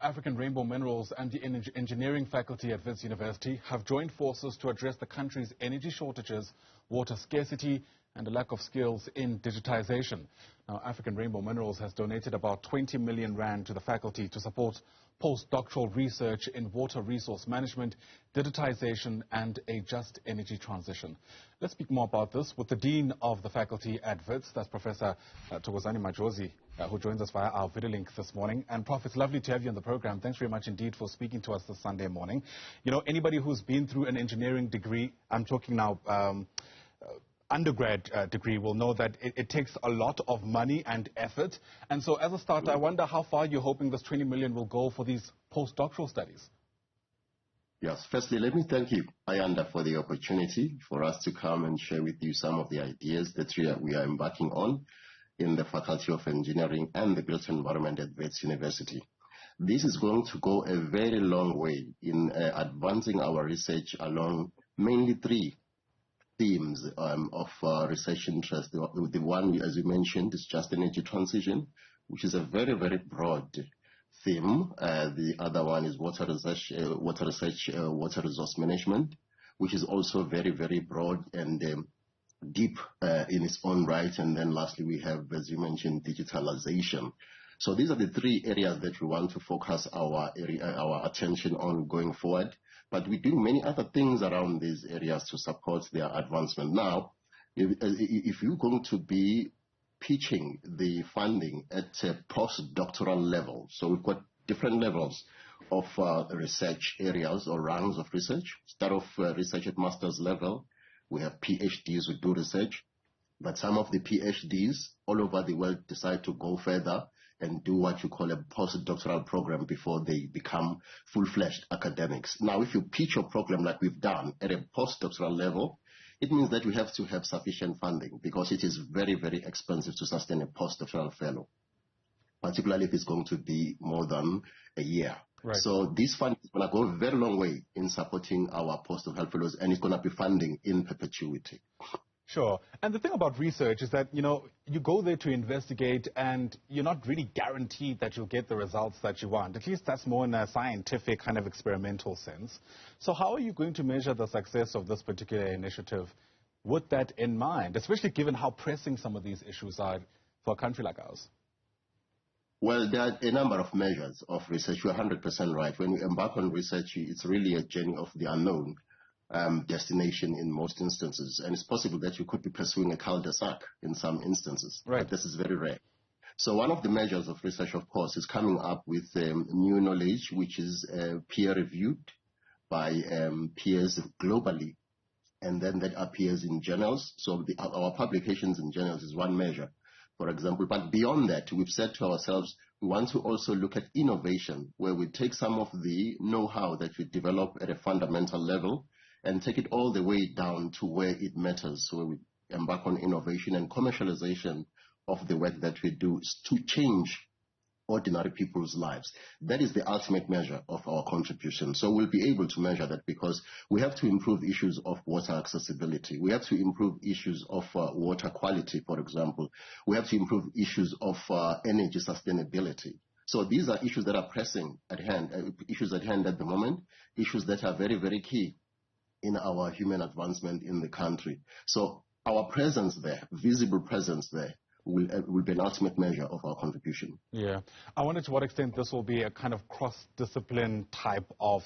African Rainbow Minerals and the engineering faculty at Wits University have joined forces to address the country's energy shortages, water scarcity, and a lack of skills in digitization. Now, African Rainbow Minerals has donated about 20 million rand to the faculty to support postdoctoral research in water resource management, digitization, and a just energy transition. Let's speak more about this with the Dean of the faculty at Wits, that's Professor Thokozani Majozi, who joins us via our video link this morning. And Prof, it's lovely to have you on the program. Thanks very much indeed for speaking to us this Sunday morning. You know, anybody who's been through an engineering degree, I'm talking now undergrad degree, will know that it takes a lot of money and effort. And so as a start, I wonder how far you're hoping this 20 million will go for these postdoctoral studies. Yes, firstly, let me thank you, Ayanda, for the opportunity for us to come and share with you some of the ideas that we are embarking on in the Faculty of Engineering and the Built Environment at Wits University. This is going to go a very long way in advancing our research along mainly three themes of research interest. The one, as you mentioned, is just energy transition, which is a very, very broad theme. The other one is water resource management, which is also very, very broad and deep in its own right. And then lastly, we have, as you mentioned, digitalization. So these are the three areas that we want to focus our attention on going forward. But we do many other things around these areas to support their advancement. Now, if you're going to be pitching the funding at a postdoctoral level, so we've got different levels of research areas or rounds of research. Start off research at master's level. We have PhDs who do research, but some of the PhDs all over the world decide to go further and do what you call a postdoctoral program before they become full-fledged academics. Now, if you pitch your program like we've done at a postdoctoral level, it means that we have to have sufficient funding because it is very, very expensive to sustain a postdoctoral fellow, particularly if it's going to be more than a year. Right. So this fund is going to go a very long way in supporting our postdoctoral fellows, and it's going to be funding in perpetuity. Sure. And the thing about research is that, you know, you go there to investigate and you're not really guaranteed that you'll get the results that you want. At least that's more in a scientific kind of experimental sense. So how are you going to measure the success of this particular initiative with that in mind, especially given how pressing some of these issues are for a country like ours? Well, there are a number of measures of research. You're 100% right. When we embark on research, it's really a journey of the unknown. Destination in most instances, and it's possible that you could be pursuing a cul-de-sac in some instances. Right. But this is very rare. So one of the measures of research, of course, is coming up with new knowledge, which is peer-reviewed by peers globally, and then that appears in journals. So our publications in journals is one measure, for example. But beyond that, we've said to ourselves, we want to also look at innovation, where we take some of the know-how that we develop at a fundamental level and take it all the way down to where it matters. So we embark on innovation and commercialization of the work that we do to change ordinary people's lives. That is the ultimate measure of our contribution. So we'll be able to measure that because we have to improve issues of water accessibility. We have to improve issues of water quality, for example. We have to improve issues of energy sustainability. So these are issues that are pressing at hand, issues at hand at the moment, issues that are very, very key in our human advancement in the country. So our presence there, visible presence there, will be an ultimate measure of our contribution. Yeah. I wonder to what extent this will be a kind of cross-discipline type of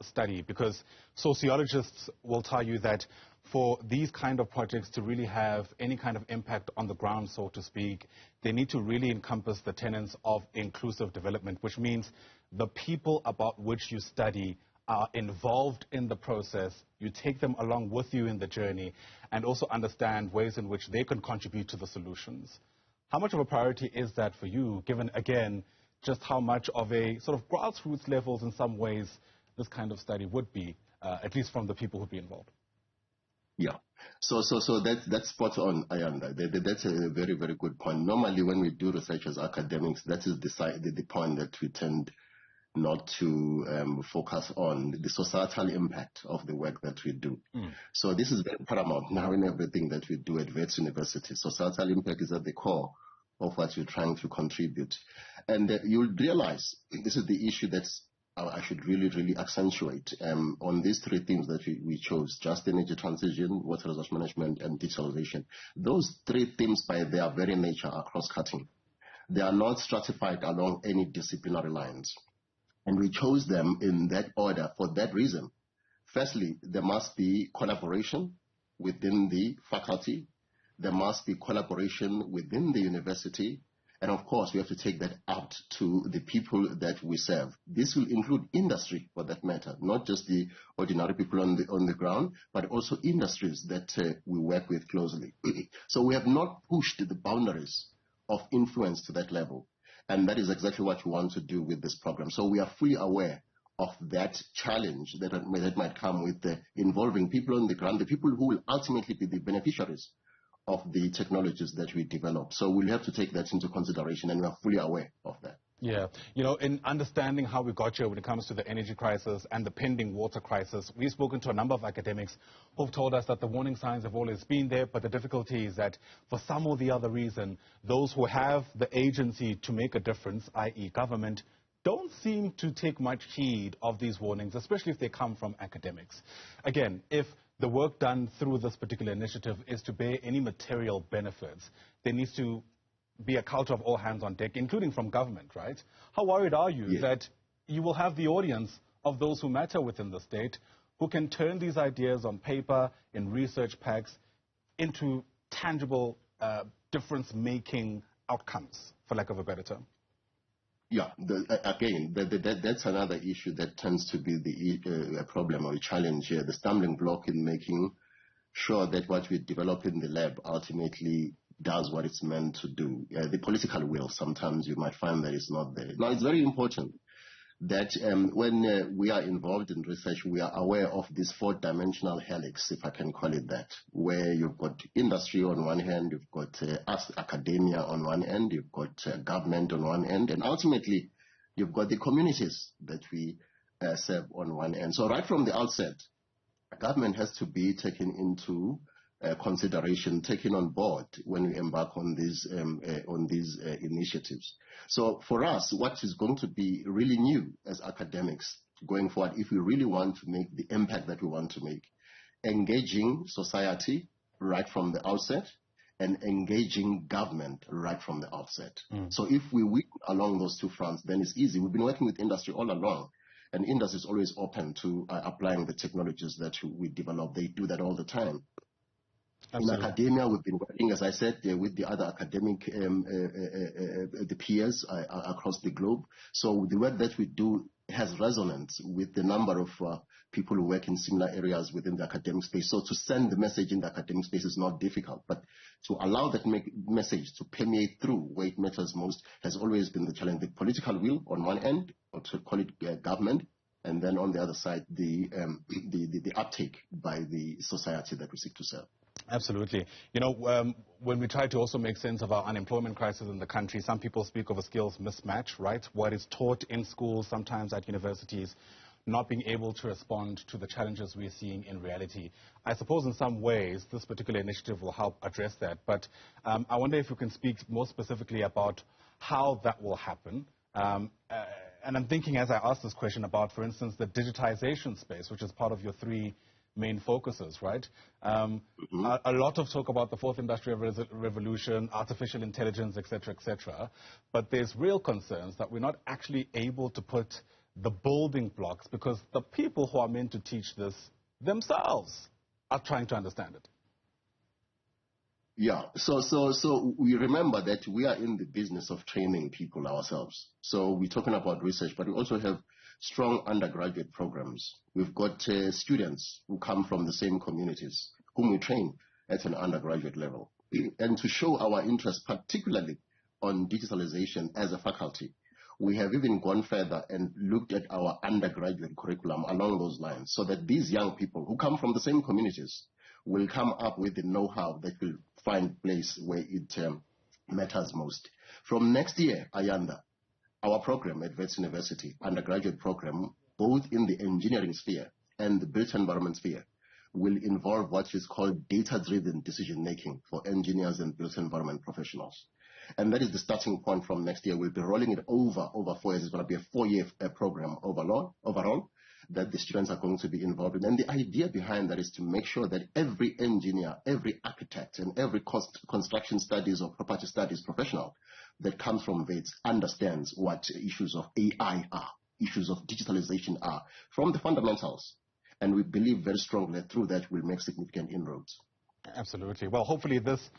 study, because sociologists will tell you that for these kind of projects to really have any kind of impact on the ground, so to speak, they need to really encompass the tenets of inclusive development, which means the people about which you study are involved in the process, you take them along with you in the journey, and also understand ways in which they can contribute to the solutions. How much of a priority is that for you, given, again, just how much of a sort of grassroots levels in some ways this kind of study would be, at least from the people who be involved? Yeah. So that's spot on, Ayanda. That's a very, very good point. Normally, when we do research as academics, that is the point that we tend not to focus on the societal impact of the work that we do. So this is very paramount now in everything that we do at Wits University. Societal impact is at the core of what you're trying to contribute. And you'll realize this is the issue that's I should really accentuate on these three themes that we chose: just energy transition, water resource management, and digitalization. Those three themes, by their very nature, are cross-cutting. They are not stratified along any disciplinary lines. And we chose them in that order for that reason. Firstly, there must be collaboration within the faculty. There must be collaboration within the university. And of course, we have to take that out to the people that we serve. This will include industry, for that matter, not just the ordinary people on the ground, but also industries that we work with closely. So we have not pushed the boundaries of influence to that level. And that is exactly what we want to do with this program. So we are fully aware of that challenge that might come with involving people on the ground, the people who will ultimately be the beneficiaries of the technologies that we develop. So we'll have to take that into consideration, and we are fully aware of that. Yeah. You know, in understanding how we got here when it comes to the energy crisis and the pending water crisis, we've spoken to a number of academics who've told us that the warning signs have always been there, but the difficulty is that for some or the other reason, those who have the agency to make a difference, i.e. government, don't seem to take much heed of these warnings, especially if they come from academics. Again, if the work done through this particular initiative is to bear any material benefits, there needs to be a culture of all hands on deck, including from government, right? How worried are you that you will have the audience of those who matter within the state who can turn these ideas on paper, in research packs, into tangible difference-making outcomes, for lack of a better term? Yeah, that's another issue that tends to be the problem or a challenge here, the stumbling block in making sure that what we develop in the lab ultimately does what it's meant to do. The political will, sometimes you might find that it's not there. Now, it's very important that when we are involved in research, we are aware of this four-dimensional helix, if I can call it that, where you've got industry on one hand, you've got academia on one end, you've got government on one end, and ultimately you've got the communities that we serve on one end. So right from the outset, government has to be taken into consideration, taken on board when we embark on these initiatives. So for us, what is going to be really new as academics going forward, if we really want to make the impact that we want to make, engaging society right from the outset and engaging government right from the outset. So if we win along those two fronts, then it's easy. We've been working with industry all along, and industry is always open to applying the technologies that we develop. They do that all the time. Absolutely. In academia, we've been working, as I said, with the other academic the peers across the globe. So the work that we do has resonance with the number of people who work in similar areas within the academic space. So to send the message in the academic space is not difficult, but to allow that message to permeate through where it matters most has always been the challenge. The political will on one end, or to call it government, and then on the other side, the uptake by the society that we seek to serve. Absolutely. You know, when we try to also make sense of our unemployment crisis in the country, some people speak of a skills mismatch, right? What is taught in schools, sometimes at universities, not being able to respond to the challenges we're seeing in reality. I suppose in some ways this particular initiative will help address that. But I wonder if you can speak more specifically about how that will happen. And I'm thinking as I ask this question about, for instance, the digitization space, which is part of your three main focuses, right? A lot of talk about the fourth industrial revolution, artificial intelligence, etc., but there's real concerns that we're not actually able to put the building blocks because the people who are meant to teach this themselves are trying to understand it. Yeah, so we remember that we are in the business of training people ourselves. So we're talking about research, but we also have strong undergraduate programs. We've got students who come from the same communities whom we train at an undergraduate level. And to show our interest, particularly on digitalization as a faculty, we have even gone further and looked at our undergraduate curriculum along those lines so that these young people who come from the same communities will come up with the know-how that will find place where it matters most. From next year, Ayanda, our program at Wits University, undergraduate program, both in the engineering sphere and the built environment sphere, will involve what is called data-driven decision-making for engineers and built environment professionals. And that is the starting point from next year. We'll be rolling it over 4 years. It's going to be a 4-year program overall, that the students are going to be involved in. And the idea behind that is to make sure that every engineer, every architect, and every construction studies or property studies professional that comes from Wits understands what issues of AI are, issues of digitalization are, from the fundamentals. And we believe very strongly that through that we'll make significant inroads. Absolutely. Well, hopefully this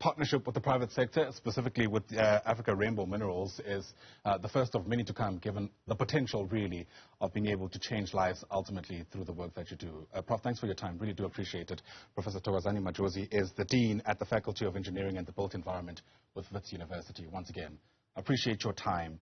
partnership with the private sector, specifically with Africa Rainbow Minerals, is the first of many to come, given the potential, really, of being able to change lives ultimately through the work that you do. Prof, thanks for your time. Really do appreciate it. Professor Thokozani Majozi is the Dean at the Faculty of Engineering and the Built Environment with Wits University. Once again, appreciate your time.